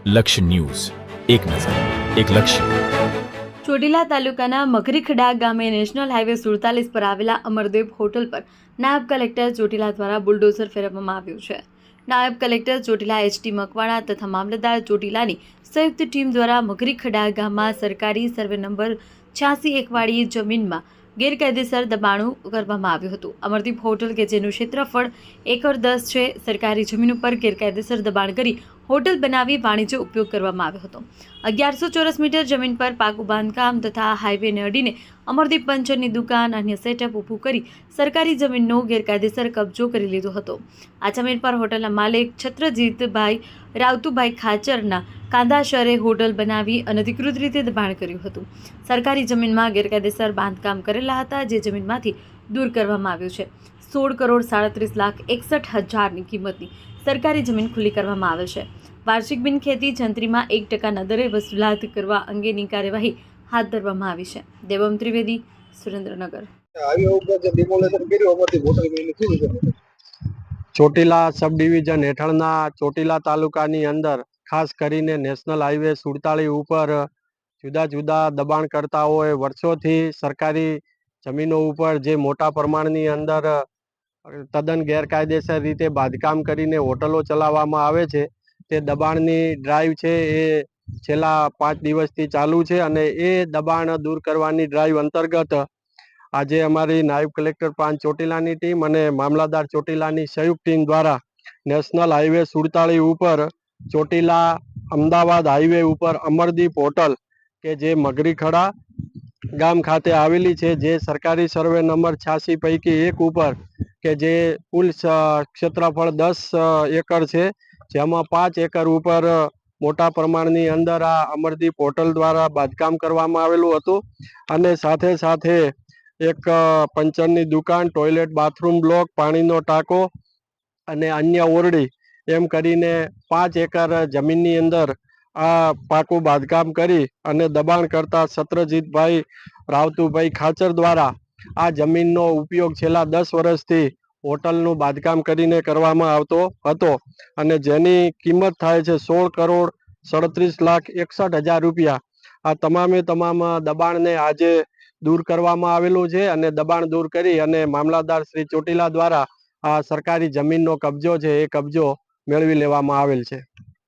લક્ષ્ય ન્યૂઝ, એક નજર, એક લક્ષ્ય. ચોટીલા તાલુકાના મકરીખડા ગામે નેશનલ હાઈવે 47 પર આવેલા અમરદેવ હોટલ પર નાયબ કલેક્ટર ચોટીલા દ્વારા બુલડોઝર ફેરવવામાં આવ્યું છે. નાયબ કલેક્ટર ચોટીલા એચ.ટી. મકવાણા તથા મામલતદાર ચોટીલાની સંયુક્ત ટીમ દ્વારા મકરીખડા ગામમાં સરકારી સર્વે નંબર 86 વાળી જમીનમાં ગેરકાયદેસર દબાણો કરવામાં આવ્યું હતું. અમરદીપ હોટલ કે જેનું ક્ષેત્રફળ 1 એકર 10 છે, સરકારી જમીન ઉપર ગેરકાયદેસર દબાણ કરી હોટલ બનાવી વાણિજ્ય ઉપયોગ કરવામાં આવ્યો હતો. 1100 ચોરસ મીટર જમીન પર પાકું બાંધકામ તથા હાઈવેને અડીને અમરદીપ પંચરની દુકાન અન્ય સેટઅપ ઊભું કરી સરકારી જમીનનો ગેરકાયદેસર કબજો કરી લીધો હતો. આ જમીન પર હોટલના માલિક છત્રજીતભાઈ રાવતુભાઈ ખાચરના કાંદાશરે હોટલ બનાવી અનધિકૃત રીતે દબાણ કર્યું હતું. સરકારી જમીનમાં ગેરકાયદેસર બાંધકામ કરેલા હતા, જે જમીનમાંથી દૂર કરવામાં આવ્યું છે. 16,37,61,000ની કિંમતની સરકારી જમીન ખુલ્લી કરવામાં આવેલ છે. વાર્ષિક બિનખેતી જંત્રીમાં 1%ના દરે વસૂલાત કરવા અંગેની કાર્યવાહી હાથ ધરવામાં આવી છે. દેવમ ત્રિવેદી, સુરેન્દ્રનગર. ચોટીલા સબ ડિવિઝન હેઠળના ચોટીલા તાલુકાની અંદર ખાસ કરીને નેશનલ હાઈવે 47 ઉપર જુદા જુદા દબાણકર્તાઓએ વર્ષોથી સરકારી જમીનો ઉપર જે મોટા પ્રમાણની અંદર તદ્દન ગેરકાયદેસર રીતે બાંધકામ કરીને હોટલો ચલાવવામાં આવે છે. તે દબાણની ડ્રાઈવ છે એ છેલ્લા 5 દિવસથી ચાલુ છે અને એ દબાણ દૂર કરવાની ડ્રાઈવ અંતર્ગત આજે અમારી નાયબ કલેક્ટર પ્રાંત ચોટીલાની ટીમ અને મામલતદાર ચોટીલાની સંયુક્ત ટીમ દ્વારા નેશનલ હાઈવે 47 ઉપર ચોટીલા અમદાવાદ હાઈવે ઉપર અમરદીપ હોટલ કે જે મગરીખડા ગામ ખાતે આવેલી છે, જે સરકારી સર્વે નંબર 86 પૈકી એક ઉપર કે જે કુલ ક્ષેત્રફળ 10 એકર છે, જેમાં 5 એકર ઉપર મોટા પ્રમાણની અંદર આ અમરદીપ હોટલ દ્વારા બાંધકામ કરવામાં આવેલું હતું અને સાથે સાથે એક પંચરની દુકાન, ટોયલેટ, બાથરૂમ બ્લોક, પાણીનો ટાંકો અને અન્ય ઓરડી એમ કરીને 5 એકર જમીનની અંદર આ પાકું બાંધકામ કરી અને દબાણ કરતા છત્રજીતભાઈ રાવતુભાઈ ખાચર દ્વારા આ જમીનનો ઉપયોગ છેલ્લા 10 વર્ષથી હોટલનું બાંધકામ કરીને કરવામાં આવતો હતો અને જેની કિંમત થાય છે 16,37,61,000 રૂપિયા. આ તમામે તમામ દબાણને આજે દૂર કરવામાં આવેલું છે અને દબાણ દૂર કરી અને મામલતદાર શ્રી ચોટીલા દ્વારા આ સરકારી જમીનનો કબજો છે એ કબજો મેળવી લેવામાં આવેલ છે.